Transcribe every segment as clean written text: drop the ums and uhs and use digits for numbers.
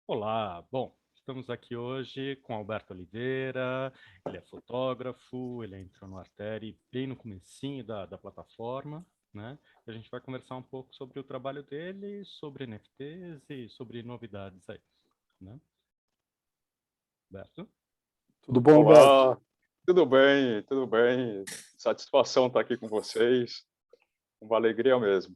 Olá, bom, estamos aqui hoje com Alberto Oliveira, ele é fotógrafo, ele entrou no Arteri bem no comecinho da plataforma, né? E a gente vai conversar um pouco sobre o trabalho dele, sobre NFTs e sobre novidades aí, né? Alberto? Tudo bom, Alberto? Olá, tudo bem, tudo bem. Satisfação estar aqui com vocês, uma alegria mesmo.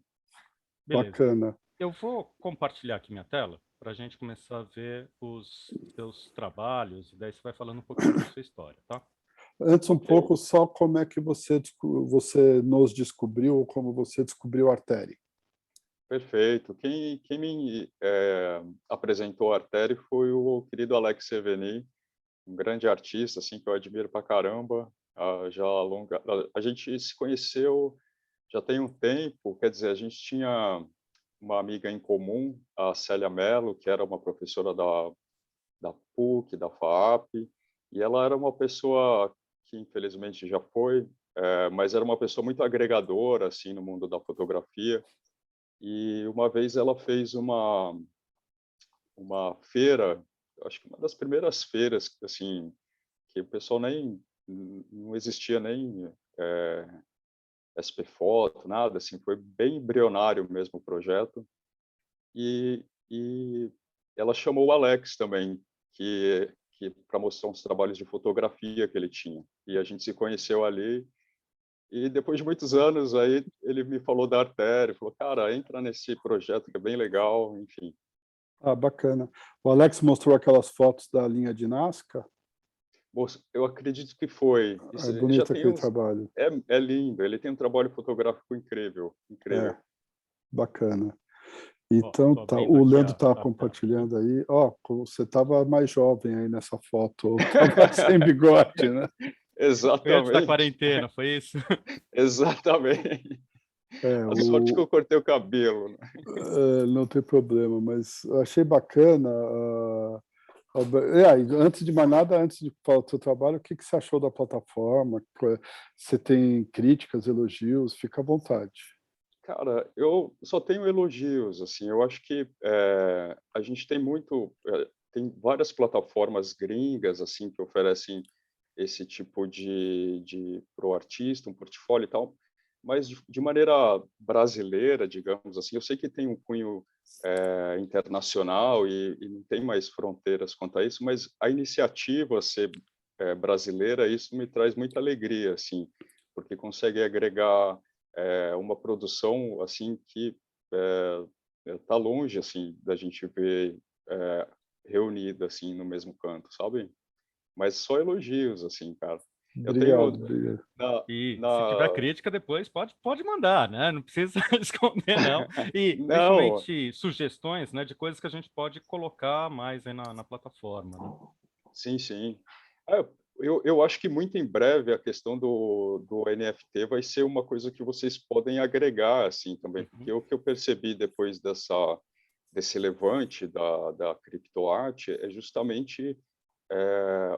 Beleza, Bacana. eu vou compartilhar aqui minha tela para a gente começar a ver os seus trabalhos, e daí você vai falando um pouquinho da sua história, tá? Antes, um Ok, pouco só como é que você nos descobriu, ou como você descobriu a Arteri. perfeito. Quem me apresentou a Arteri foi o querido Alex Seveni, um grande artista assim que eu admiro pra caramba. Já longa, a gente se conheceu já tem um tempo, quer dizer, a gente tinha uma amiga em comum, a Célia Mello, que era uma professora da PUC, da FAAP, e ela era uma pessoa que infelizmente já foi, mas era uma pessoa muito agregadora assim no mundo da fotografia. E uma vez ela fez uma feira, acho que uma das primeiras feiras assim que o pessoal nem não existia nem SP Foto, nada assim, foi bem embrionário mesmo o projeto. E ela chamou o Alex também, que para mostrar uns trabalhos de fotografia que ele tinha. E a gente se conheceu ali. E depois de muitos anos, aí ele me falou da Artéria, falou, cara, entra nesse projeto que é bem legal, enfim. Ah, bacana. O Alex mostrou aquelas fotos da linha de Nazca. Eu acredito que foi. É Isso, ele já bonito tem aquele uns. trabalho. É lindo, ele tem um trabalho fotográfico incrível, É, incrível. bacana. Ó, Então, tô tá. abrindo O aqui Leandro a, está a tela aqui. compartilhando aí. Ó, você estava mais jovem aí nessa foto, ou estava sem bigode, né? Foi antes da Exatamente, quarentena, foi isso? exatamente. É, A sorte que eu cortei o cabelo, né? não tem problema, mas eu achei bacana. Antes de mais nada, antes de falar do seu trabalho, o que você achou da plataforma? Você tem críticas, elogios? Fica à vontade. Cara, eu só tenho elogios, assim, eu acho que, a gente tem tem várias plataformas gringas, assim, que oferecem esse tipo de para o artista, um portfólio e tal, mas de maneira brasileira, digamos assim, eu sei que tem um cunho, internacional e não tem mais fronteiras quanto a isso, mas a iniciativa ser, brasileira, isso me traz muita alegria, assim, porque consegue agregar uma produção assim que está longe assim da gente ver reunida assim no mesmo canto, sabe? Mas só elogios assim, cara. Eu tenho Obrigado, obrigado. na, E se tiver na... crítica depois, pode mandar, né? Não precisa esconder, não. E não, principalmente sugestões, né, de coisas que a gente pode colocar mais aí na plataforma, né? sim, sim. É, eu acho que muito em breve a questão do NFT vai ser uma coisa que vocês podem agregar assim também, Uhum. porque o que eu percebi depois desse levante da criptoarte é justamente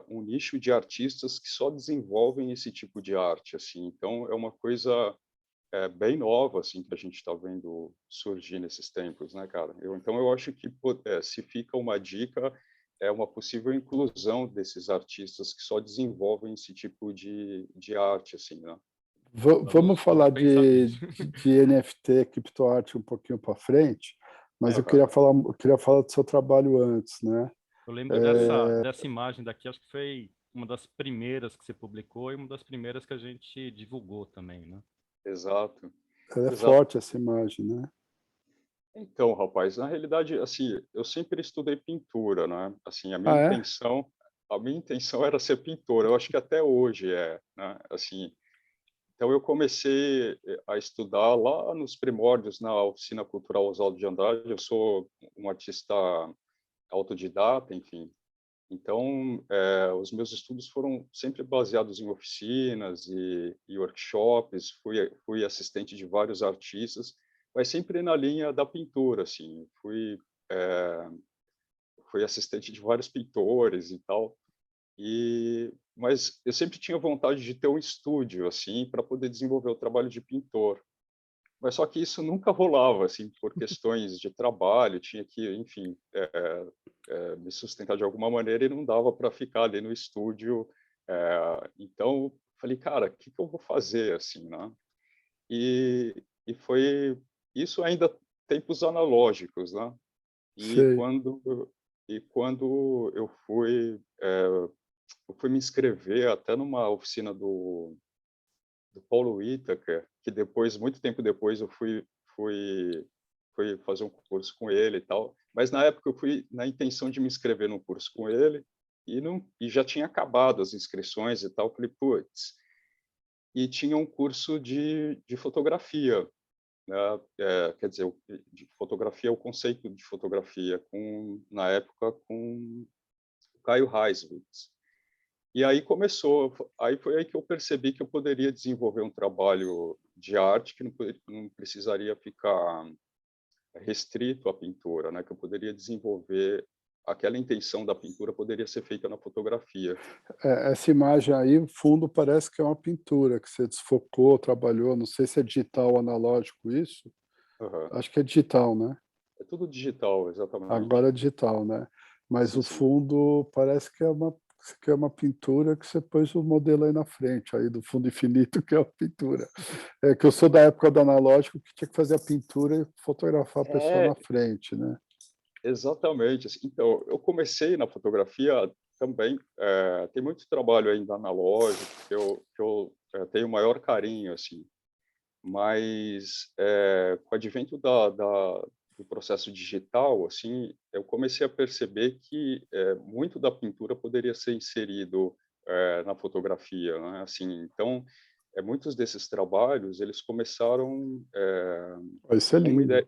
um nicho de artistas que só desenvolvem esse tipo de arte, assim. Então é uma coisa bem nova, assim, que a gente está vendo surgir nesses tempos, né, cara? Então eu acho que se fica uma dica é uma possível inclusão desses artistas que só desenvolvem esse tipo de arte, assim, né? Vamos Vamos falar pensar de, nisso. de NFT, criptoarte um pouquinho para frente, mas É, eu queria falar do seu trabalho antes, né? eu lembro É, dessa imagem daqui, acho que foi uma das primeiras que você publicou e uma das primeiras que a gente divulgou também, né? Exato, ela é exato. forte, essa imagem, né? Então, rapaz, na realidade, assim, eu sempre estudei pintura, né? Assim, Ah, é? a minha intenção era ser pintor. Eu acho que até hoje é, né? Assim, então eu comecei a estudar lá nos primórdios na Oficina Cultural Oswaldo de Andrade. Eu sou um artista autodidata, enfim. Então, os meus estudos foram sempre baseados em oficinas e workshops. Fui assistente de vários artistas, mas sempre na linha da pintura, assim. Eh, fui assistente de vários pintores e tal. Mas eu sempre tinha vontade de ter um estúdio, assim, para poder desenvolver o trabalho de pintor. Mas só que isso nunca rolava, assim, por questões de trabalho, tinha que, enfim, me sustentar de alguma maneira e não dava para ficar ali no estúdio. Então, falei, cara, o que que eu vou fazer, assim, né? E foi isso ainda tempos analógicos, né? E Sei. quando eu fui me inscrever até numa oficina do Paulo Whittaker, que depois, muito tempo depois, eu fui, fui fazer um curso com ele e tal. Mas na época eu fui na intenção de me inscrever no curso com ele e não e já tinha acabado as inscrições e tal. Falei, putz. E tinha um curso de fotografia, né? Quer dizer, de fotografia, o conceito de fotografia, na época, com o Caio Reiswitz. E aí começou, aí foi aí que eu percebi que eu poderia desenvolver um trabalho de arte que não precisaria ficar restrito à pintura, né? Que eu poderia desenvolver aquela intenção da pintura poderia ser feita na fotografia. Essa imagem aí, o fundo parece que é uma pintura que você desfocou, trabalhou, não sei se é digital ou analógico isso. Aham. Acho que é digital, né? É tudo digital, exatamente. Agora é digital, né? Mas Sim, o sim. fundo parece que é uma pintura que você pôs o modelo aí na frente, aí do fundo infinito, que é a pintura. É que eu sou da época do analógico, que tinha que fazer a pintura e fotografar a pessoa na É, frente, né? exatamente. Assim, então, eu comecei na fotografia também. Tem muito trabalho ainda analógico que eu tenho o maior carinho, assim. Mas com o advento do processo digital, assim, eu comecei a perceber que muito da pintura poderia ser inserido na fotografia, né? Assim, então, muitos desses trabalhos eles começaram Isso é com uma lindo. ideia,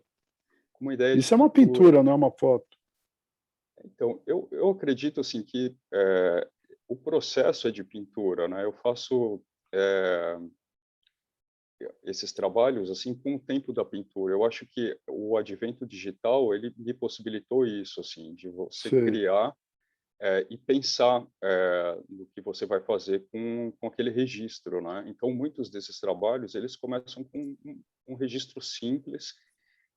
de Isso é uma pintura. pintura, não é uma foto. Então, eu acredito assim que o processo é de pintura, né? Eu faço esses trabalhos assim com o tempo da pintura. Eu acho que o advento digital ele me possibilitou isso, assim, de você Sei. criar e pensar no que você vai fazer com aquele registro, né? Então, muitos desses trabalhos eles começam com um registro simples,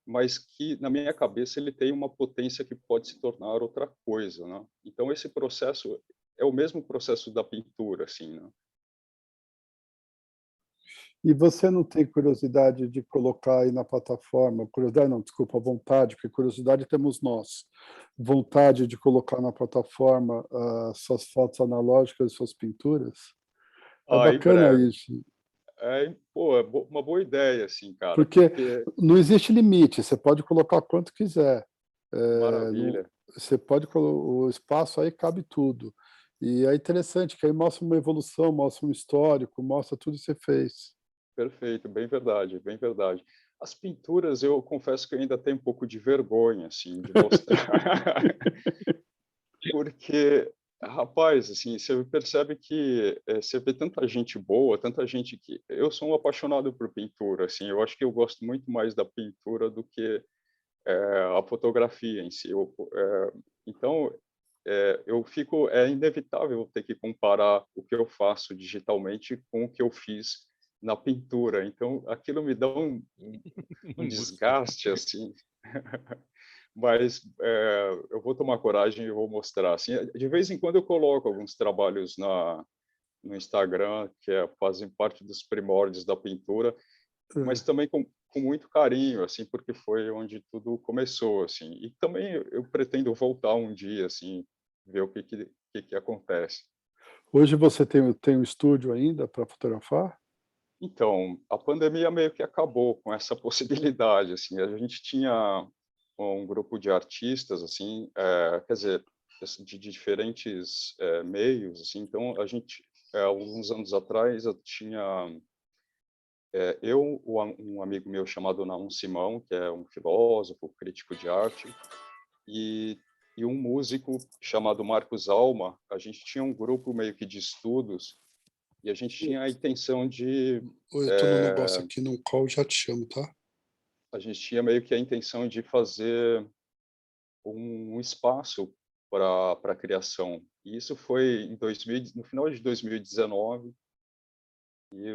mas que na minha cabeça ele tem uma potência que pode se tornar outra coisa, né? Então, esse processo é o mesmo processo da pintura, assim, né? E você não tem curiosidade de colocar aí na plataforma, curiosidade não, desculpa, vontade, porque curiosidade temos nós, vontade de colocar na plataforma suas fotos analógicas e suas pinturas? É Em bacana breve. isso, Pô, uma boa ideia, assim, cara, porque porque não existe limite, você pode colocar quanto quiser. maravilha. Você pode, o espaço aí cabe tudo. E é interessante que aí mostra uma evolução, mostra um histórico, mostra tudo que você fez. Perfeito, bem verdade, bem verdade. As pinturas, eu confesso que eu ainda tenho um pouco de vergonha, assim, de mostrar, porque, rapaz, assim, você percebe que você vê tanta gente boa, tanta gente que... Eu sou um apaixonado por pintura, assim, eu acho que eu gosto muito mais da pintura do que a fotografia em si. Então, eu fico... É inevitável ter que comparar o que eu faço digitalmente com o que eu fiz na pintura. Então, aquilo me dá um Busca. desgaste, assim. Mas eu vou tomar coragem e vou mostrar. Assim, de vez em quando eu coloco alguns trabalhos no Instagram, que fazem parte dos primórdios da pintura, mas É. também com muito carinho, assim, porque foi onde tudo começou, assim. E também eu pretendo voltar um dia, assim, ver o que acontece. Hoje você tem um estúdio ainda para fotografar? Então, a pandemia meio que acabou com essa possibilidade, assim. A gente tinha um grupo de artistas, assim, quer dizer, de diferentes meios, assim. Então, a gente, alguns anos atrás, eu tinha um amigo meu chamado Naum Simão, que é um filósofo, crítico de arte, e, e um músico chamado Marcos Alma. A gente tinha um grupo meio que de estudos e a gente tinha a intenção de Oi, eu tô no negócio eh, aqui num call, já te chamo, tá? a gente tinha meio que a intenção de fazer um espaço para a criação. E isso foi no final de 2019,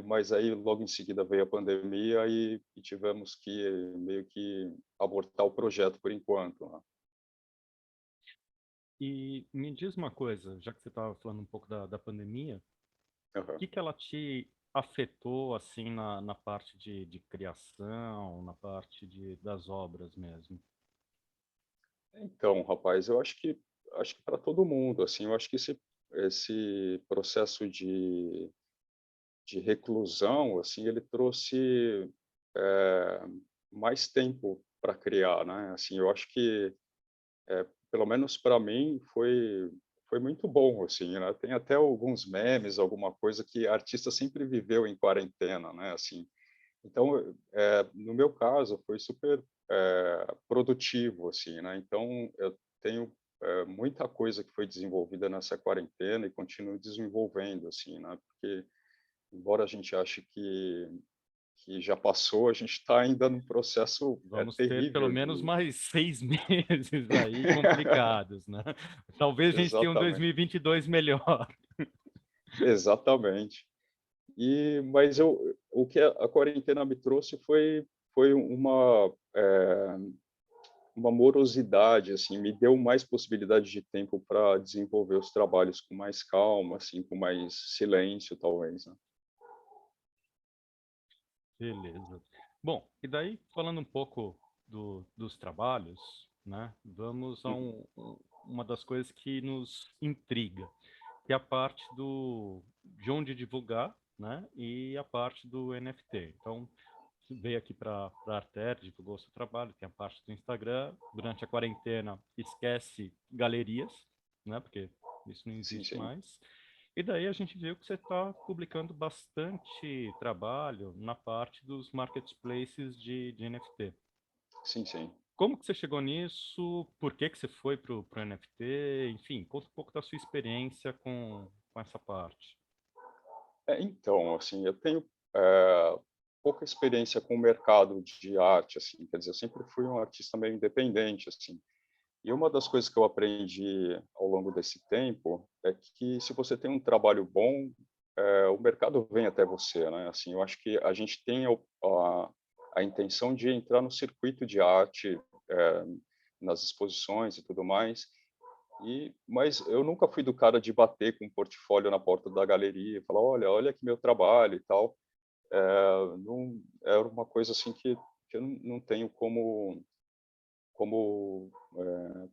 Mas aí logo em seguida veio a pandemia e tivemos que meio que abortar o projeto por enquanto, né? E me diz uma coisa, já que você estava falando um pouco da pandemia, o Aham. que ela te afetou assim na parte de criação, na parte das obras mesmo? Então, rapaz, eu acho que para todo mundo, assim, eu acho que esse processo de reclusão, assim, ele trouxe eh, mais tempo para criar, né? Assim, eu acho que pelo menos para mim foi muito bom, assim, né? Tem até alguns memes, alguma coisa que artista sempre viveu em quarentena, né? Assim, então, no meu caso, foi super produtivo, assim, né? Então, eu tenho muita coisa que foi desenvolvida nessa quarentena e continuo desenvolvendo, assim, né? Porque, embora a gente ache que já passou, a gente está ainda num processo Vamos ter pelo terrível menos de... mais 6 meses aí complicados, né? Talvez a gente tenha um Exatamente, 2022 melhor. exatamente. Mas o que a quarentena me trouxe foi uma morosidade, assim, me deu mais possibilidade de tempo para desenvolver os trabalhos com mais calma, assim, com mais silêncio, talvez, né? Beleza. Bom, e daí, falando um pouco dos trabalhos, né? Vamos a Uhum. uma das coisas que nos intriga, que é a parte de onde divulgar, né? E a parte do NFT. Então, você veio aqui para a Arter, divulgou o seu trabalho, tem a parte do Instagram. Durante a quarentena, esquece galerias, né? Porque isso não Sim, existe sim. mais. E daí a gente viu que você está publicando bastante trabalho na parte dos marketplaces de NFT. Sim, sim. Como que você chegou nisso? Por que que você foi para o NFT? Enfim, conta um pouco da sua experiência com essa parte. Então, assim, eu tenho pouca experiência com o mercado de arte, assim, quer dizer, eu sempre fui um artista meio independente, assim. E uma das coisas que eu aprendi ao longo desse tempo é que se você tem um trabalho bom, o mercado vem até você, né? Assim, eu acho que a gente tem a intenção de entrar no circuito de arte, eh, nas exposições e tudo mais. Mas eu nunca fui do cara de bater com um portfólio na porta da galeria e falar, olha aqui meu trabalho e tal. Não, era uma coisa assim que eu não tenho como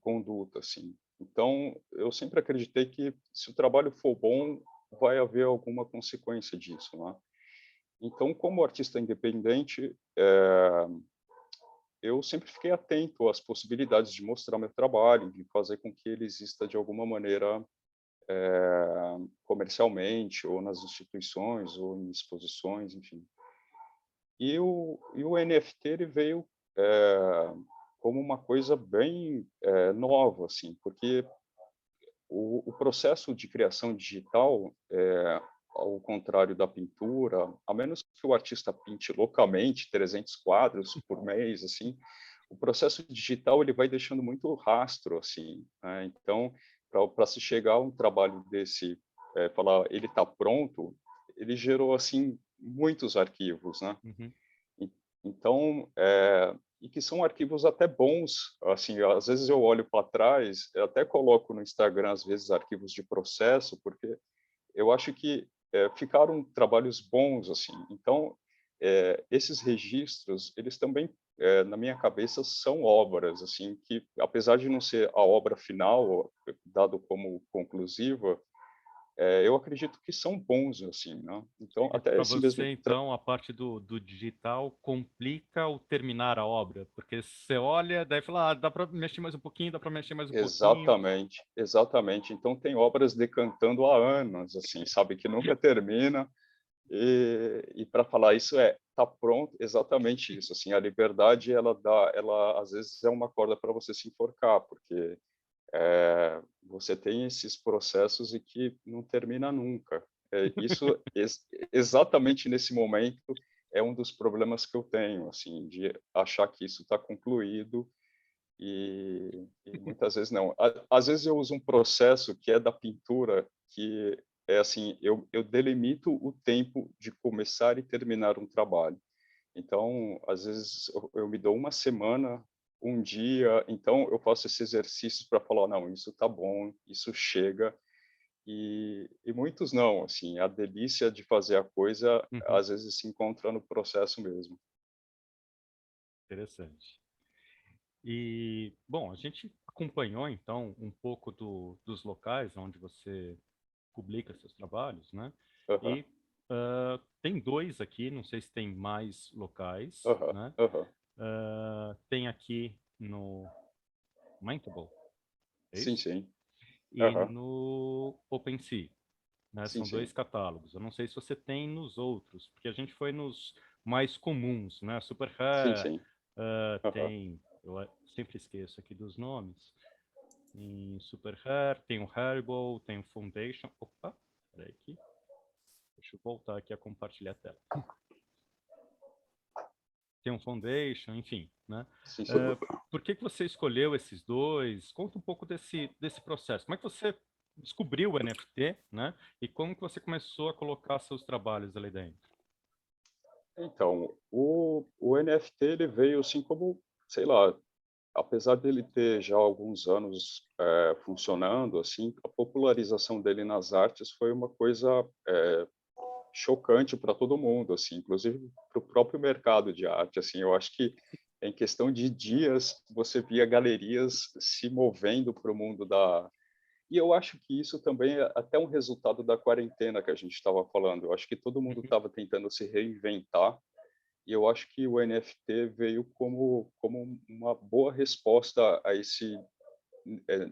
conduta, assim. Então, eu sempre acreditei que se o trabalho for bom, vai haver alguma consequência disso, né? Então, como artista independente, eu sempre fiquei atento às possibilidades de mostrar meu trabalho, de fazer com que ele exista de alguma maneira comercialmente, ou nas instituições, ou em exposições, enfim. E o NFT ele veio como uma coisa bem nova, assim, porque o processo de criação digital, ao contrário da pintura, a menos que o artista pinte loucamente 300 quadros por mês, assim, o processo digital ele vai deixando muito rastro, assim, né? Então, para se chegar a um trabalho desse, falar ele está pronto, ele gerou assim muitos arquivos, né? Uhum. E- Então, e que são arquivos até bons, assim, às vezes eu olho para trás, eu até coloco no Instagram, às vezes, arquivos de processo, porque eu acho que ficaram trabalhos bons, assim. Então, esses registros, eles também, na minha cabeça, são obras, assim, que, apesar de não ser a obra final, dado como conclusiva, eu acredito que são bons, assim, né? Então, E até para esse você, mesmo... então, a parte do digital complica o terminar a obra, porque você olha, daí fala, dá para mexer mais um pouquinho, dá para mexer mais um pouquinho. Exatamente, exatamente. Então tem obras decantando há anos, assim, sabe, que nunca termina. E para falar isso tá pronto, exatamente isso. Assim, a liberdade ela às vezes é uma corda para você se enforcar, porque você tem esses processos e que não termina nunca. Isso exatamente nesse momento é um dos problemas que eu tenho, assim, de achar que isso está concluído e muitas vezes não. Às vezes eu uso um processo que é da pintura, que é assim, eu delimito o tempo de começar e terminar um trabalho. Então, às vezes, eu me dou uma semana, um dia, então eu faço esse exercício para falar, não, isso tá bom, isso chega. E muitos não, assim, a delícia de fazer a coisa, Uhum, às vezes, se encontra no processo mesmo. interessante. E, bom, a gente acompanhou, então, um pouco dos locais onde você publica seus trabalhos, né? Aham, E tem dois aqui, não sei se tem mais locais, aham, né? aham. Tem aqui no Mintable, é Sim, isso? sim. E Aham. no OpenSea, né? Sim, São dois sim. catálogos. Eu não sei se você tem nos outros, porque a gente foi nos mais comuns, né? Sim, SuperHair, sim. Aham. tem, eu sempre esqueço aqui dos nomes. Em SuperHair, tem o Haribo, tem o Foundation. Opa, peraí aqui. Deixa eu voltar aqui a compartilhar a tela. Tem um Foundation, enfim, né? Sim, sim. Eh, por que que você escolheu esses dois? Conta um pouco desse processo. Como é que você descobriu o NFT, né? E como que você começou a colocar seus trabalhos ali dentro? Então, o NFT ele veio assim como, sei lá, apesar dele ter já alguns anos funcionando, assim, a popularização dele nas artes foi uma coisa chocante para todo mundo, assim, inclusive para o próprio mercado de arte. Assim, eu acho que em questão de dias você via galerias se movendo para o mundo da. E eu acho que isso também é até um resultado da quarentena que a gente estava falando. Eu acho que todo mundo Uhum, estava tentando se reinventar e eu acho que o NFT veio como uma boa resposta a esse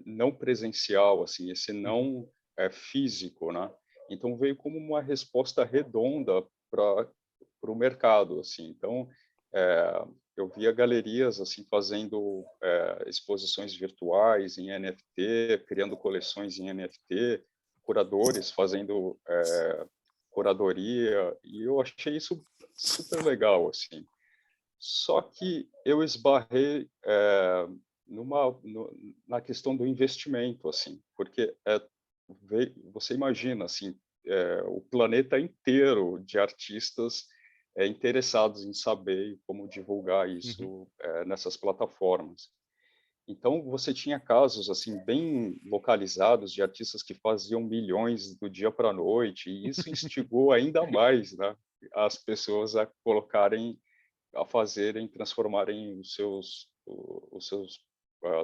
não presencial, assim, esse uhum, não físico, né? Então veio como uma resposta redonda para o mercado, assim. Então eu via galerias assim fazendo exposições virtuais em NFT, criando coleções em NFT, curadores fazendo curadoria, e eu achei isso super legal, assim. Só que eu esbarrei na questão do investimento, assim, porque você imagina, assim, o planeta inteiro de artistas interessados em saber como divulgar uhum. isso nessas plataformas. Então, você tinha casos assim bem localizados de artistas que faziam milhões do dia para a noite, e isso instigou ainda mais, né, as pessoas a colocarem a fazerem, transformarem as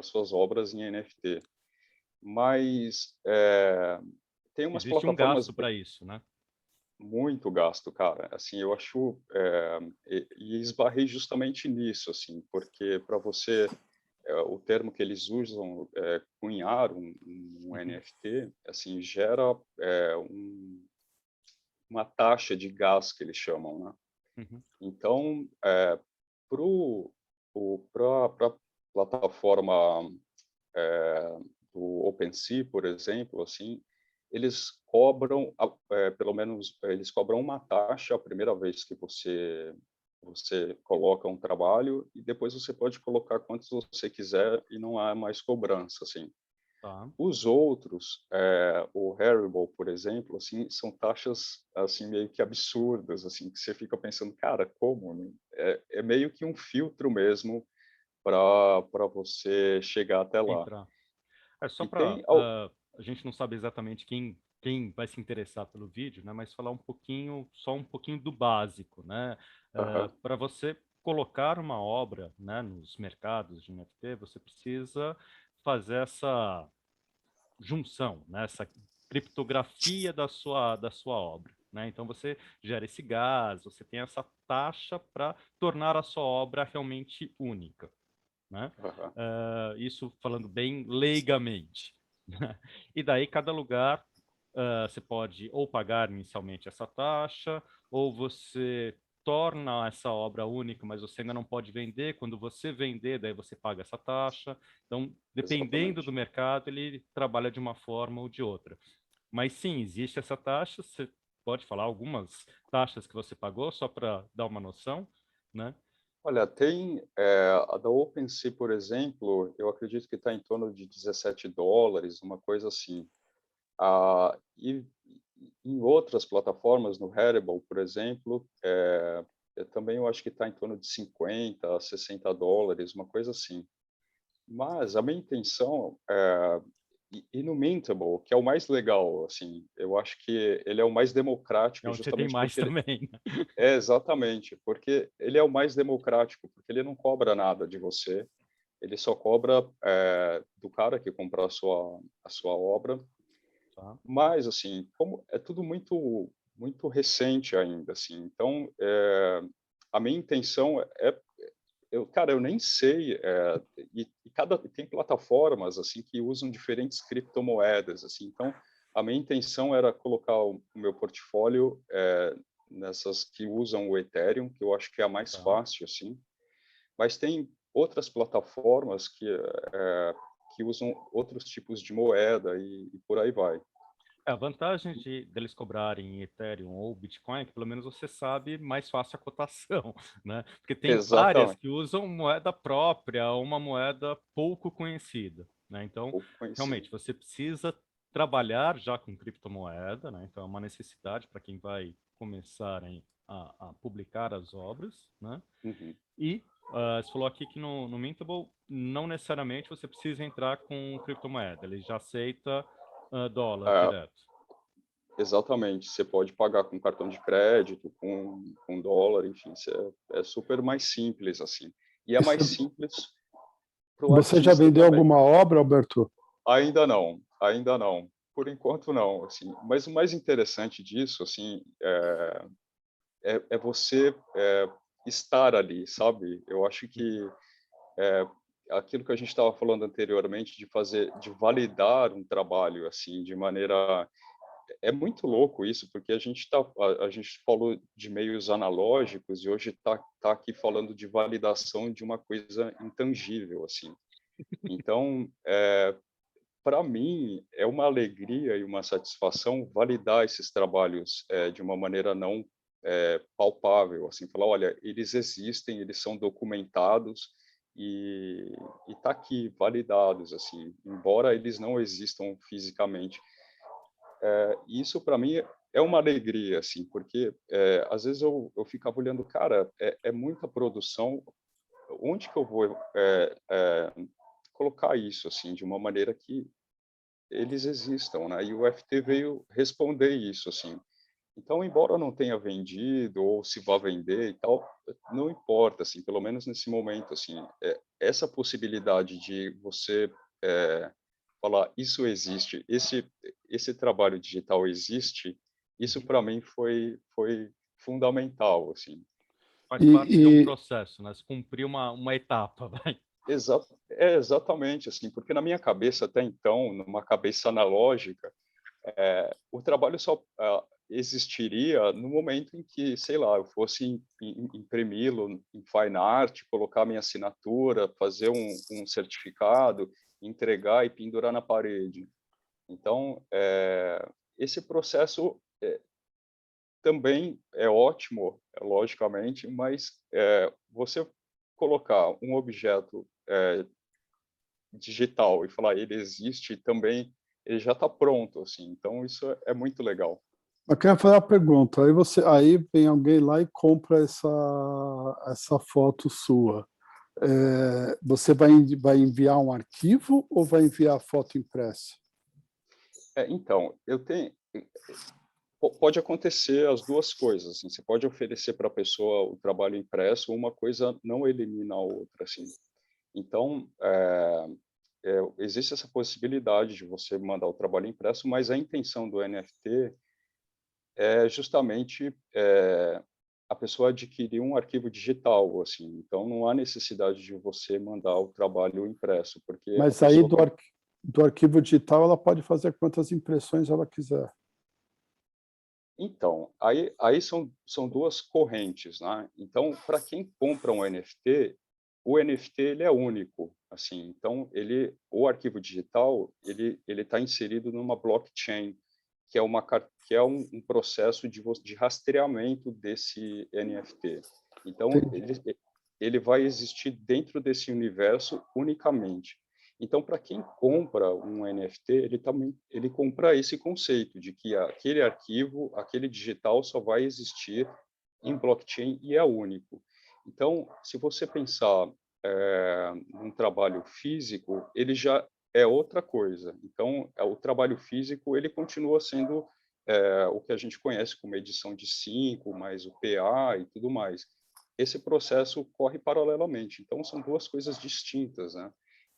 suas obras em NFT. Mas tem umas Existe um plataformas gasto para isso, né? muito gasto, cara. Assim, eu acho e esbarrei justamente nisso, assim, porque para você o termo que eles usam cunhar um Uhum, NFT, assim, gera uma taxa de gás que eles chamam, né? uhum, Então, para a plataforma do OpenSea, por exemplo, assim, eles cobram, pelo menos, eles cobram uma taxa a primeira vez que você coloca um trabalho e depois você pode colocar quantos você quiser e não há mais cobrança, assim. tá. Os outros, o Haribo, por exemplo, assim, são taxas assim meio que absurdas, assim, que você fica pensando, cara, como? Né? É meio que um filtro mesmo para você chegar até lá. Entrar. É só E para tem, a gente não sabe exatamente quem vai se interessar pelo vídeo, né? Mas falar um pouquinho, só um pouquinho do básico, né? aham, Para você colocar uma obra, né, nos mercados de NFT, você precisa fazer essa junção, né? Essa criptografia da sua obra. Né? Então você gera esse gás, você tem essa taxa para tornar a sua obra realmente única. Né? aham, Isso falando bem leigamente. Né? E daí cada lugar você pode ou pagar inicialmente essa taxa, ou você torna essa obra única, mas você ainda não pode vender. Quando você vender, daí você paga essa taxa. Então, dependendo do exatamente. mercado, ele trabalha de uma forma ou de outra. Mas sim, existe essa taxa. Você pode falar algumas taxas que você pagou, só para dar uma noção, né? Olha, tem a da OpenSea, por exemplo, eu acredito que está em torno de US$ 17, uma coisa assim. Ah, em outras plataformas, no Rarible, por exemplo, também eu acho que está em torno de 50 a 60 dólares, uma coisa assim. Mas a minha intenção e no Mintable, que é o mais legal, assim, eu acho que ele é o mais É democrático, onde você tem justamente mais porque ele, também, né? exatamente, porque ele é o mais democrático, porque ele não cobra nada de você, ele só cobra do cara que comprar a sua obra. Tá? Mas, assim, como é tudo muito recente ainda, assim, então, a minha intenção cara, eu nem sei, tem plataformas, assim, que usam diferentes criptomoedas, assim, então, a minha intenção era colocar o meu portfólio nessas que usam o Ethereum, que eu acho que é a mais Tá. fácil, assim, mas tem outras plataformas que usam outros tipos de moeda e por aí vai. A vantagem deles cobrarem em Ethereum ou Bitcoin é que pelo menos você sabe mais fácil a cotação, né? Porque tem várias Exatamente, que usam moeda própria, uma moeda pouco conhecida, né? Então, pouco conhecido. realmente, você precisa trabalhar já com criptomoeda, né? Então, é uma necessidade para quem vai começar a publicar as obras, né? Uhum. E você falou aqui que no Mintable não necessariamente você precisa entrar com criptomoeda, ele já aceita dólar É, direto. exatamente, você pode pagar com cartão de crédito, com dólar, enfim, é super mais simples, assim. E é E mais simples para o você já artista vendeu também. alguma obra, Alberto? Ainda não, ainda não. Por enquanto, não, assim. Mas o mais interessante disso, assim, é você estar ali, sabe? Eu acho que aquilo que a gente estava falando anteriormente de validar um trabalho, assim, de maneira é muito louco isso, porque a gente falou de meios analógicos e hoje tá aqui falando de validação de uma coisa intangível, assim. Então, para mim, é uma alegria e uma satisfação validar esses trabalhos de uma maneira não palpável, assim, falar, olha, eles existem, eles são documentados e está aqui validados, assim, embora eles não existam fisicamente. Isso para mim é uma alegria, assim, porque às vezes eu ficava olhando, cara, é muita produção, onde que eu vou colocar isso, assim, de uma maneira que eles existam, né? E o FT veio responder isso, assim. Então, embora eu não tenha vendido ou se vá vender e tal, não importa, assim, pelo menos nesse momento, assim, essa possibilidade de você falar isso existe, esse trabalho digital existe, isso Uhum. para mim foi fundamental, assim. Faz parte de um E, processo, né? Se cumprir uma etapa, vai. Exatamente, assim, porque na minha cabeça até então, numa cabeça analógica, o trabalho só existiria no momento em que, sei lá, eu fosse imprimi-lo em fine art, colocar minha assinatura, fazer um certificado, entregar e pendurar na parede. Então, esse processo também é ótimo, logicamente, mas você colocar um objeto digital e falar ele existe também, ele já está pronto, assim. Então, isso é muito legal. eu quero fazer uma pergunta. Aí vem alguém lá e compra essa foto sua. Você vai enviar um arquivo ou vai enviar a foto impressa? Então, pode acontecer as duas coisas, assim. Você pode oferecer para a pessoa o trabalho impresso, uma coisa não elimina a outra, assim. Então, existe essa possibilidade de você mandar o trabalho impresso, mas a intenção do NFT é justamente a pessoa adquirir um arquivo digital, assim. Então, não há necessidade de você mandar o trabalho impresso, porque a Mas aí pessoa do arquivo digital ela pode fazer quantas impressões ela quiser. Então, aí são duas correntes, né? Então, para quem compra um NFT, o NFT ele é único, assim. Então, o arquivo digital ele está inserido numa blockchain, que é um processo de rastreamento desse NFT. Então, Entendi. ele vai existir dentro desse universo unicamente. Então, para quem compra um NFT, ele compra esse conceito de que aquele arquivo, aquele digital só vai existir em blockchain e é único. Então, se você pensar num trabalho físico, ele já é outra coisa. Então, o trabalho físico ele continua sendo o que a gente conhece como edição de 5, mais o PA e tudo mais. Esse processo corre paralelamente. Então, são duas coisas distintas, né?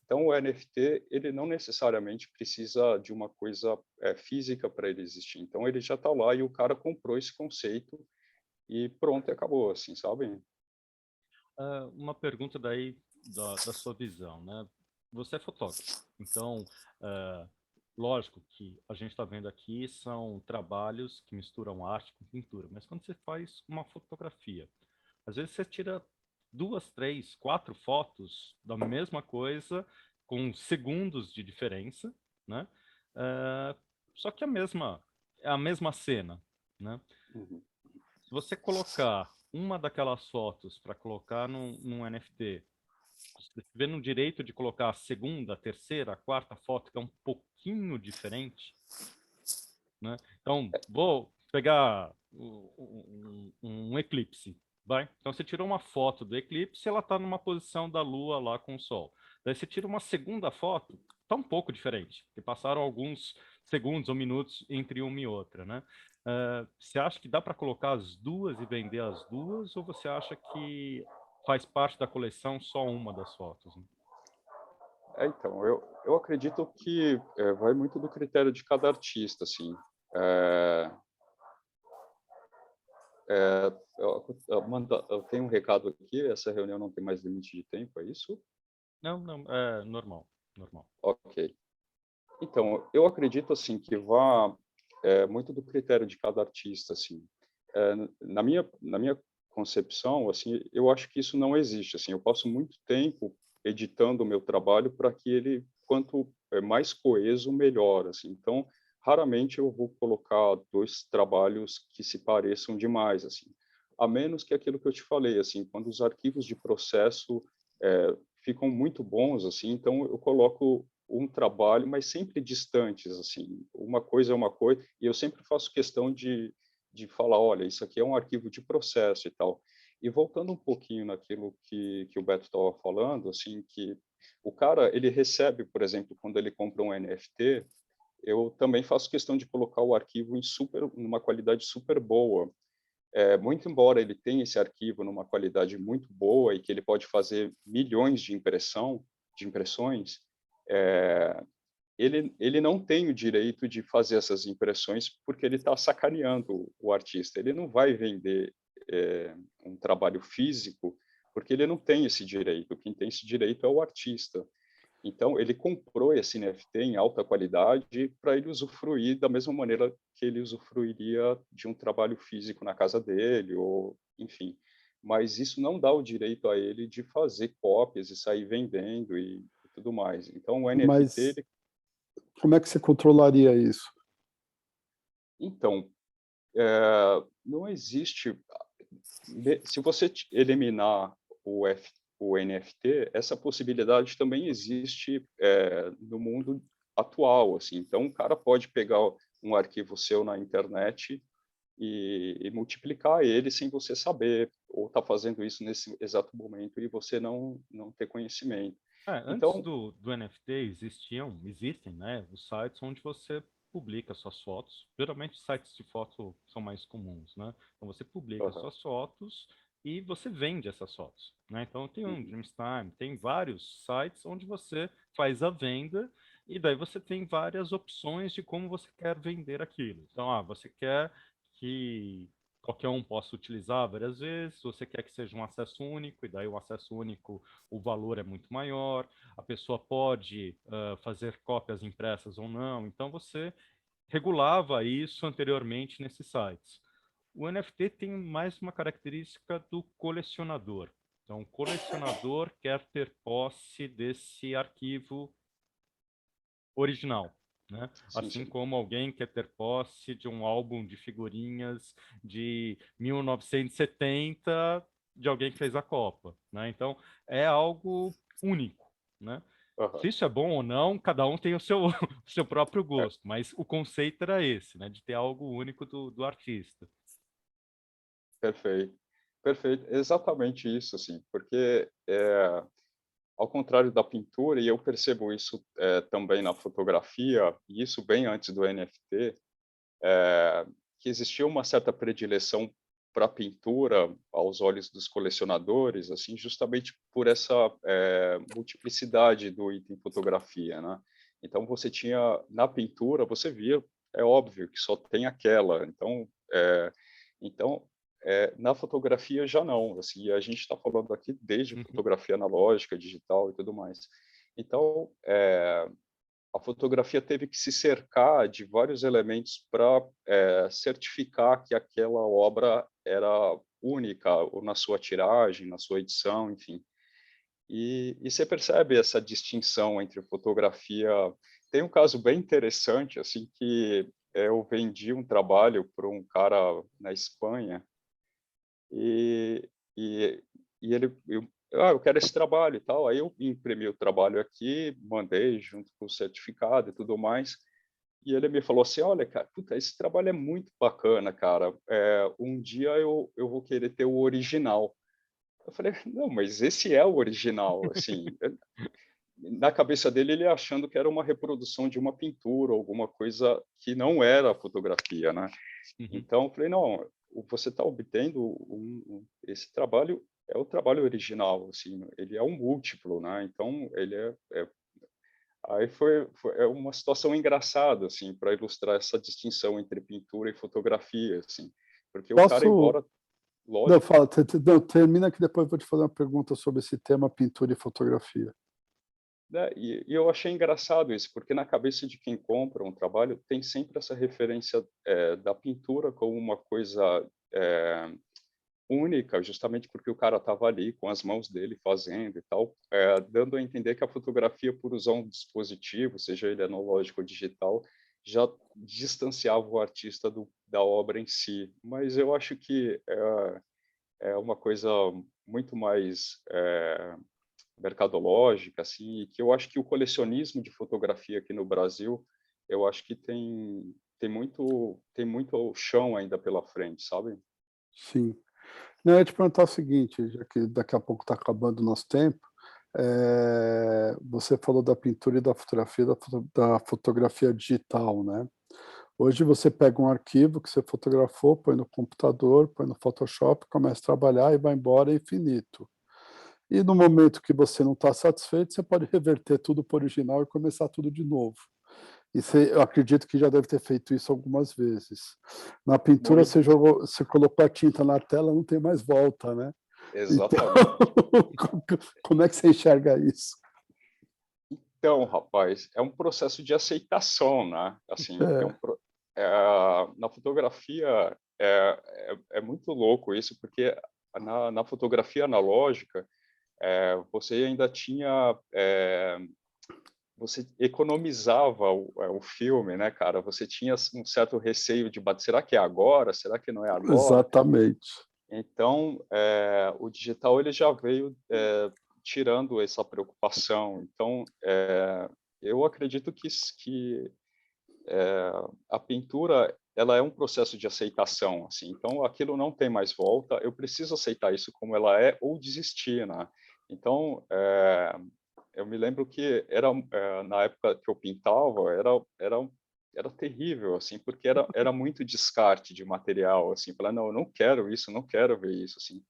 Então, o NFT, ele não necessariamente precisa de uma coisa física para ele existir. Então, ele já está lá e o cara comprou esse conceito e pronto, e acabou, assim, sabe? Uma pergunta daí da sua visão, né? Você é fotógrafo, então, ah, lógico que a gente está vendo aqui são trabalhos que misturam arte com pintura, mas quando você faz uma fotografia, às vezes você tira duas, três, quatro fotos da mesma coisa, com segundos de diferença, né? Ah, só que é a mesma cena, né? Uhum. Se você colocar uma daquelas fotos para colocar num NFT, você vê no direito de colocar a segunda, a terceira, a quarta foto, que é um pouquinho diferente, né? Então, vou pegar um eclipse, vai? Então, você tirou uma foto do eclipse, ela está numa posição da Lua lá com o Sol. Daí você tira uma segunda foto, está um pouco diferente, porque passaram alguns segundos ou minutos entre uma e outra, né? Você acha que dá para colocar as duas e vender as duas, ou você acha que faz parte da coleção só uma das fotos, né? Então, eu acredito que vai muito do critério de cada artista, assim. É, eu tenho um recado aqui, essa reunião não tem mais limite de tempo, é isso? Não, não, é normal, normal. Ok. Então, eu acredito, assim, que vá muito do critério de cada artista, assim. Na minha concepção, assim, eu acho que isso não existe, assim. Eu passo muito tempo editando o meu trabalho para que ele, quanto mais coeso, melhor, assim. Então, raramente eu vou colocar dois trabalhos que se pareçam demais, assim. A menos que aquilo que eu te falei, assim, quando os arquivos de processo ficam muito bons, assim, então eu coloco um trabalho, mas sempre distantes, assim, uma coisa é uma coisa, e eu sempre faço questão de falar, olha, isso aqui é um arquivo de processo e tal. E voltando um pouquinho naquilo que o Beto estava falando, assim, que o cara, ele recebe, por exemplo, quando ele compra um NFT, eu também faço questão de colocar o arquivo numa qualidade super boa. Muito embora ele tenha esse arquivo numa qualidade muito boa e que ele pode fazer milhões de impressões, é, ele não tem o direito de fazer essas impressões porque ele está sacaneando o artista. Ele não vai vender um trabalho físico porque ele não tem esse direito. Quem tem esse direito é o artista. Então, ele comprou esse NFT em alta qualidade para ele usufruir da mesma maneira que ele usufruiria de um trabalho físico na casa dele, ou enfim. Mas isso não dá o direito a ele de fazer cópias e sair vendendo e tudo mais. Então, o NFT, Mas como é que você controlaria isso? então, não existe. Se você eliminar o NFT, essa possibilidade também existe no mundo atual. Assim. Então, o cara pode pegar um arquivo seu na internet e multiplicar ele sem você saber, ou está fazendo isso nesse exato momento e você não ter conhecimento. Antes Então, do NFT existem, né, os sites onde você publica suas fotos. Geralmente sites de foto são mais comuns, né? Então você publica uh-huh, suas fotos e você vende essas fotos, né? Então tem um uhum, Dreamstime, tem vários sites onde você faz a venda e daí você tem várias opções de como você quer vender aquilo. Então, você quer que qualquer um possa utilizar várias vezes, você quer que seja um acesso único, e daí o acesso único o valor é muito maior, a pessoa pode fazer cópias impressas ou não, então você regulava isso anteriormente nesses sites. O NFT tem mais uma característica do colecionador. Então, o colecionador quer ter posse desse arquivo original, né? sim, Assim sim. como alguém quer ter posse de um álbum de figurinhas de 1970 de alguém que fez a Copa, né? Então é algo único, né? Aham. Se isso é bom ou não, cada um tem o seu, o seu próprio É, gosto, mas o conceito era esse, né, de ter algo único do artista. perfeito. Perfeito. Exatamente isso, assim, porque, ao contrário da pintura, e eu percebo isso, também na fotografia, e isso bem antes do NFT, que existia uma certa predileção para a pintura aos olhos dos colecionadores, assim, justamente por essa, multiplicidade do item fotografia, né. Então você tinha na pintura, você via, é óbvio que só tem aquela, então, na fotografia já não, assim, a gente está falando aqui desde Uhum, fotografia analógica, digital e tudo mais. Então, a fotografia teve que se cercar de vários elementos para certificar que aquela obra era única, ou na sua tiragem, na sua edição, enfim. E você percebe essa distinção entre fotografia. Tem um caso bem interessante, assim, que eu vendi um trabalho para um cara na Espanha e, e, e ele, eu quero esse trabalho e tal. Aí eu imprimi o trabalho aqui, mandei junto com o certificado e tudo mais. E ele me falou assim: "Olha, cara, puta, esse trabalho é muito bacana, cara. Um dia eu vou querer ter o original". Eu falei: "Não, mas esse é o original", assim, na cabeça dele, ele achando que era uma reprodução de uma pintura, alguma coisa que não era a fotografia, né. uhum. Então eu falei: "Não, você está obtendo esse trabalho é o trabalho original, assim, ele é um múltiplo, né, então ele é". Aí é uma situação engraçada, assim, para ilustrar essa distinção entre pintura e fotografia, assim, porque o cara, Posso... embora Não, lógico, fala, não, termina que depois eu vou te fazer uma pergunta sobre esse tema pintura e fotografia. né, e eu achei engraçado isso, porque na cabeça de quem compra um trabalho tem sempre essa referência, da pintura como uma coisa, eh, única, justamente porque o cara estava ali com as mãos dele fazendo e tal, dando a entender que a fotografia, por usar um dispositivo, seja ele analógico ou digital, já distanciava o artista da obra em si. Mas eu acho que é uma coisa muito mais mercadológica, assim, e que eu acho que o colecionismo de fotografia aqui no Brasil, eu acho que tem muito chão ainda pela frente, sabe? Sim. Não, eu ia te perguntar o seguinte, já que daqui a pouco está acabando o nosso tempo, você falou da pintura e da fotografia, da fotografia digital, né? Hoje você pega um arquivo que você fotografou, põe no computador, põe no Photoshop, começa a trabalhar e vai embora, é infinito. E no momento que você não está satisfeito, você pode reverter tudo para o original e começar tudo de novo. E eu acredito que já deve ter feito isso algumas vezes. Na pintura, Muito, você jogou, você colocou a tinta na tela, não tem mais volta, né? Então, exatamente. como é que você enxerga isso? Então, rapaz, é um processo de aceitação, né? Assim, É, na fotografia é muito louco isso, porque na fotografia analógica você ainda tinha você economizava o filme, né, cara? Você tinha um certo receio de bater. Será que é agora? Será que não é agora? exatamente. Então, o digital ele já veio tirando essa preocupação. Então, eu acredito que a pintura ela é um processo de aceitação, assim. Então, aquilo não tem mais volta. Eu preciso aceitar isso como ela é ou desistir, né? Então, eu me lembro que na época que eu pintava era terrível, assim, porque era muito descarte de material, assim, falar: "Não, eu não quero isso, não quero ver isso", assim.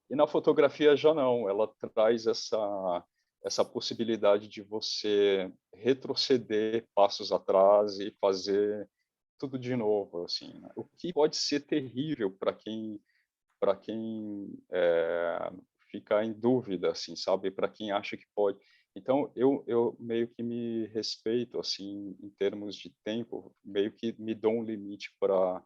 E na fotografia já não, ela traz essa possibilidade de você retroceder passos atrás e fazer tudo de novo, assim, né. O que pode ser terrível para quem fica em dúvida, assim, sabe, para quem acha que pode. Então eu meio que me respeito, assim, em termos de tempo, meio que me dou um limite para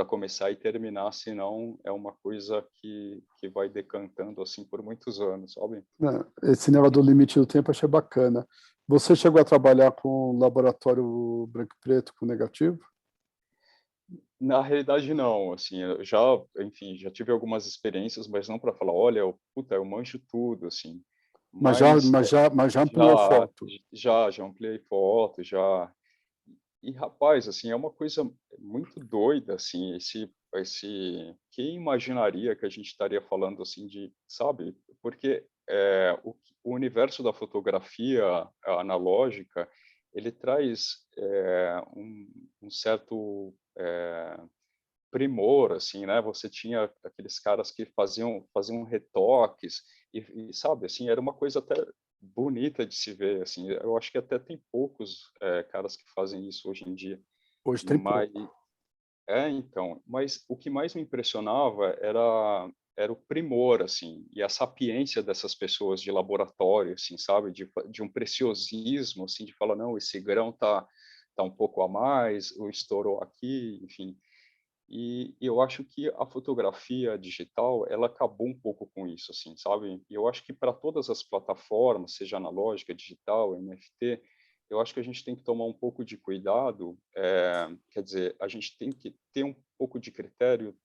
começar e terminar, senão é uma coisa que vai decantando, assim, por muitos anos, sabe. Né, esse negócio do limite do tempo achei bacana. Você chegou a trabalhar com laboratório branco e preto com negativo? Na realidade não, assim, eu já, enfim, já tive algumas experiências, mas não para falar: "Olha, puta, eu manjo tudo", assim. Mas já, mas mas já ampliou foto. já ampliei foto, já. E, rapaz, assim, é uma coisa muito doida, assim, quem imaginaria que a gente estaria falando, assim, sabe? Porque o universo da fotografia analógica, ele traz um certo primor, assim, né? Você tinha aqueles caras que faziam retoques sabe, assim, era uma coisa até bonita de se ver, assim. Eu acho que até tem poucos caras que fazem isso hoje em dia. Hoje tem Mas pouco. então, mas o que mais me impressionava era o primor, assim, e a sapiência dessas pessoas de laboratório, assim, sabe, de um preciosismo, assim, de falar, não, esse grão tá um pouco a mais, ou estourou aqui, enfim. E eu acho que a fotografia digital, ela acabou um pouco com isso, assim, sabe? E eu acho que para todas as plataformas, seja analógica, digital, NFT, eu acho que a gente tem que tomar um pouco de cuidado, quer dizer, a gente tem que ter um pouco de critério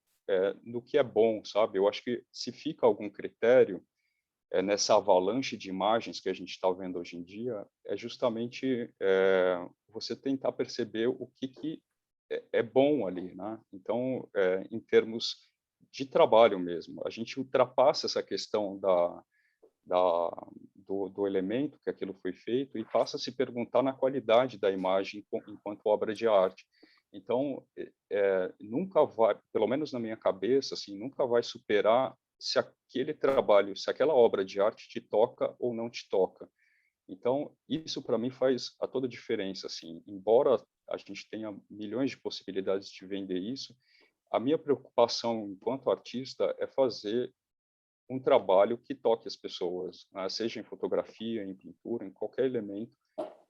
no que é bom, sabe? Eu acho que se fica algum critério nessa avalanche de imagens que a gente está vendo hoje em dia, é justamente você tentar perceber o que é bom ali, né? Então, em termos de trabalho mesmo, a gente ultrapassa essa questão do elemento que aquilo foi feito e passa a se perguntar na qualidade da imagem enquanto obra de arte. Então, nunca vai, pelo menos na minha cabeça, assim, nunca vai superar se aquele trabalho, se aquela obra de arte te toca ou não te toca. Então, isso para mim faz a toda a diferença, assim. Embora a gente tenha milhões de possibilidades de vender isso, a minha preocupação enquanto artista é fazer um trabalho que toque as pessoas, né? Seja em fotografia, em pintura, em qualquer elemento.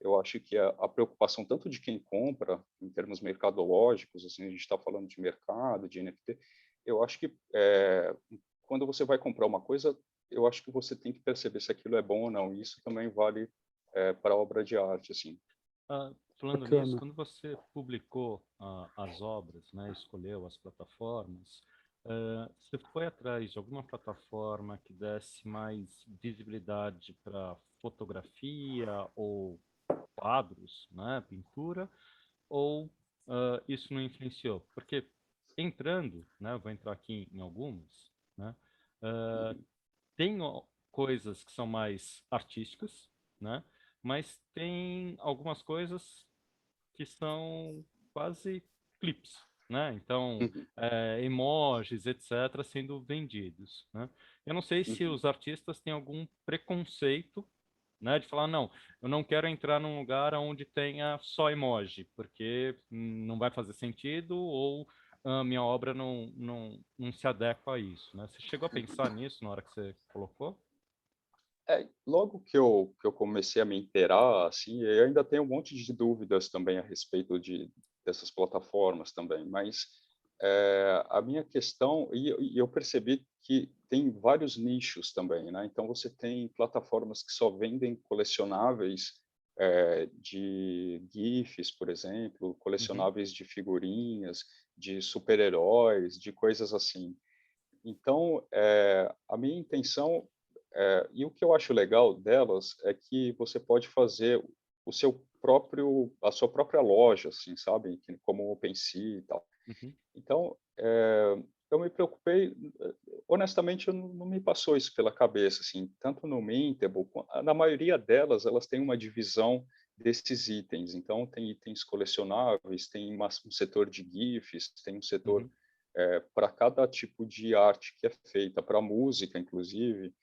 Eu acho que a preocupação tanto de quem compra, em termos mercadológicos, assim, a gente está falando de mercado, de NFT, eu acho que quando você vai comprar uma coisa, eu acho que você tem que perceber se aquilo é bom ou não. Isso também vale para a obra de arte, assim. Falando nisso, Bacana. quando você publicou as obras, né, escolheu as plataformas, você foi atrás de alguma plataforma que desse mais visibilidade para fotografia ou quadros, né, pintura, ou isso não influenciou? Porque entrando, né, eu vou entrar aqui em algumas, né, ah, Uhum, tem coisas que são mais artísticas, né, mas tem algumas coisas que são quase clips, né? Então, uhum, emojis, etc., sendo vendidos, né? Eu não sei se uhum. os artistas têm algum preconceito, né, de falar, não, eu não quero entrar num lugar onde tenha só emoji, porque não vai fazer sentido ou minha obra não se adequa a isso, né? Você chegou a pensar nisso na hora que você colocou? Logo que eu comecei a me inteirar, assim, eu ainda tenho um monte de dúvidas também a respeito dessas plataformas também, mas a minha questão, e eu percebi que tem vários nichos também, né? Então, você tem plataformas que só vendem colecionáveis de GIFs, por exemplo, Uhum, colecionáveis de figurinhas, de super-heróis, de coisas assim. Então, a minha intenção, e o que eu acho legal delas é que você pode fazer a sua própria loja, assim, sabe? Como o OpenSea e tal. uhum, Então, eu me preocupei, honestamente, eu não me passou isso pela cabeça, assim, tanto no Mintable, na maioria delas, elas têm uma divisão desses itens. Então, tem itens colecionáveis, tem um setor de GIFs, tem um setor uhum. para cada tipo de arte que é feita, para música, inclusive.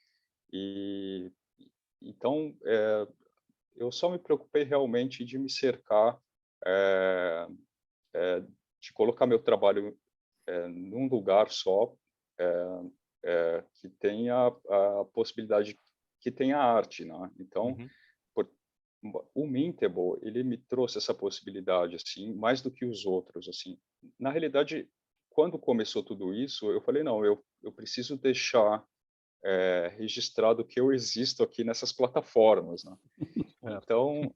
E então, eu só me preocupei realmente de me cercar, eh, de colocar meu trabalho num lugar só, que tenha a possibilidade, que tenha arte, né? Então, Uhum. por, o Mintable, ele me trouxe essa possibilidade, assim, mais do que os outros, assim. Na realidade, quando começou tudo isso, eu falei, não, eu preciso deixar registrado que eu existo aqui nessas plataformas, né? Certo.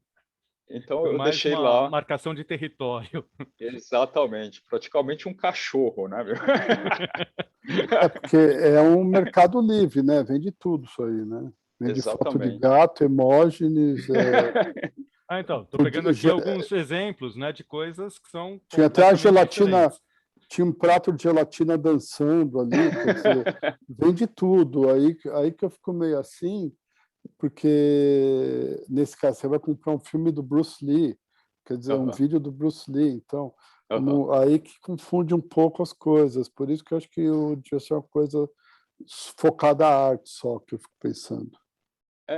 Então Foi eu mais deixei uma lá marcação de território. exatamente, praticamente um cachorro, né, meu? É porque é um mercado livre, né? Vende tudo isso aí, né? Nem de foto de Exatamente. gato, emojis. Então, estou pegando aqui alguns exemplos, né, de coisas que são Tinha até a completamente gelatina, diferentes. tinha um prato de gelatina dançando ali, quer dizer, vem de tudo. Aí que eu fico meio assim, porque nesse caso você vai comprar um filme do Bruce Lee, quer dizer, um Aham, vídeo do Bruce Lee, então aham. aí que confunde um pouco as coisas. Por isso que eu acho que devia ser uma coisa focada à arte só, que eu fico pensando.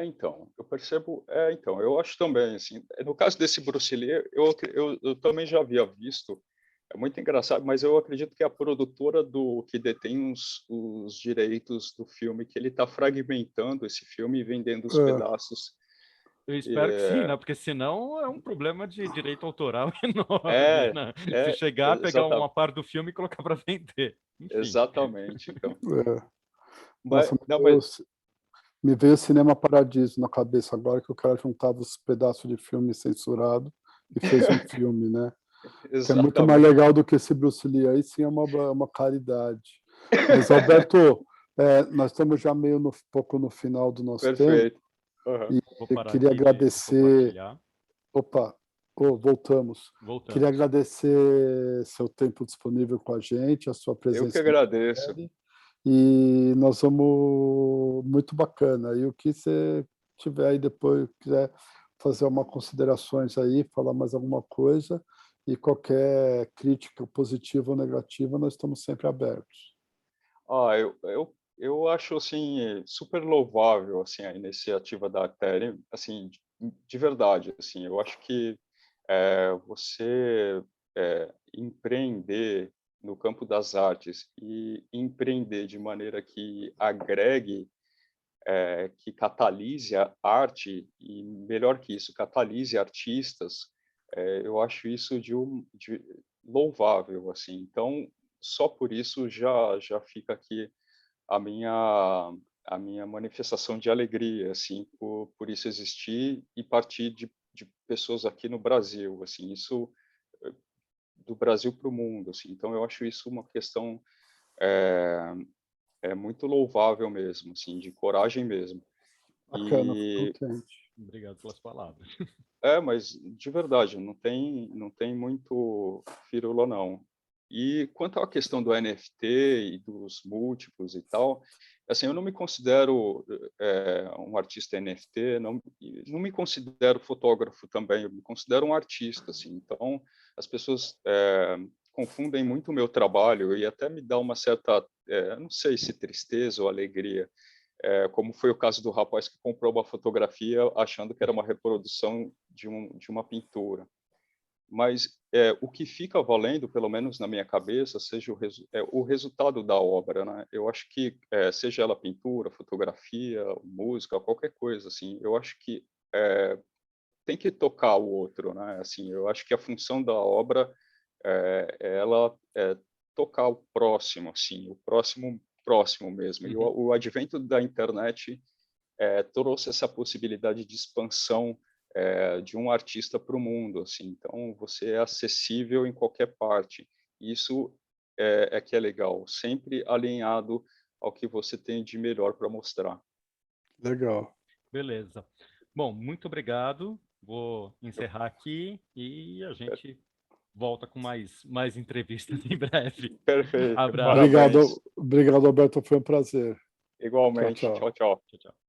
Então, eu percebo, então, eu acho também, assim, no caso desse Bruce Lee, eu também já havia visto, é muito engraçado, mas eu acredito que a produtora que detém os direitos do filme, que ele está fragmentando esse filme e vendendo os É, pedaços. Eu espero que sim, É, né? Porque senão é um problema de direito autoral enorme, é, né? Se é, chegar, pegar uma parte do filme e colocar para vender. Enfim. exatamente, então. é. Mas, Nossa, não, mas, me veio Cinema Paradiso na cabeça agora, que o cara juntava os pedaços de filme censurado e fez um filme, né? Que é muito mais exatamente, legal do que esse Bruce Lee. Aí sim é uma caridade. Mas, Alberto, nós estamos já meio pouco no final do nosso tempo perfeito. Aham. e Vou eu parar queria aqui de agradecer. compartilhar. Opa, voltamos. Queria Voltamos. agradecer seu tempo disponível com a gente, a sua Eu que presença na agradeço. série. E nós vamos muito bacana. E o que você tiver aí depois, quiser fazer uma considerações aí, falar mais alguma coisa, e qualquer crítica positiva ou negativa, nós estamos sempre abertos. Eu acho assim super louvável assim a iniciativa da Artéria, assim de verdade, assim. Eu acho que você empreender no campo das artes e empreender de maneira que agregue, que catalise a arte e melhor que isso, catalise artistas, eu acho isso de louvável, assim. Então, só por isso já fica aqui a minha a minha manifestação de alegria, assim, por isso existir e partir de pessoas aqui no Brasil, assim, isso eh, do Brasil para o mundo, assim. Então eu acho isso uma questão é, é muito louvável mesmo, assim, de coragem mesmo. Bacana, fico E contente. Obrigado pelas palavras. mas de verdade, não tem muito firula não. E quanto à questão do NFT e dos múltiplos e tal, assim, eu não me considero um artista NFT, não me considero fotógrafo também, eu me considero um artista, assim. Então, as pessoas confundem muito o meu trabalho e até me dá uma certa, não sei se tristeza ou alegria, como foi o caso do rapaz que comprou uma fotografia achando que era uma reprodução de uma pintura. Mas o que fica valendo, pelo menos na minha cabeça, seja o resultado da obra, né? Eu acho que, seja ela pintura, fotografia, música, qualquer coisa, assim, eu acho que tem que tocar o outro, né? Assim, eu acho que a função da obra ela é tocar o próximo, assim, o próximo mesmo. E Uhum. o advento da internet trouxe essa possibilidade de expansão de um artista para o mundo, assim. Então, você é acessível em qualquer parte. Isso é que é legal, sempre alinhado ao que você tem de melhor para mostrar. Legal. Beleza. Bom, muito obrigado. Vou encerrar aqui e a gente volta com mais entrevistas em breve. Perfeito, Abraço. parabéns. Obrigado, Alberto, foi um prazer. Tchau, Igualmente. tchau. Tchau, tchau. Tchau, tchau.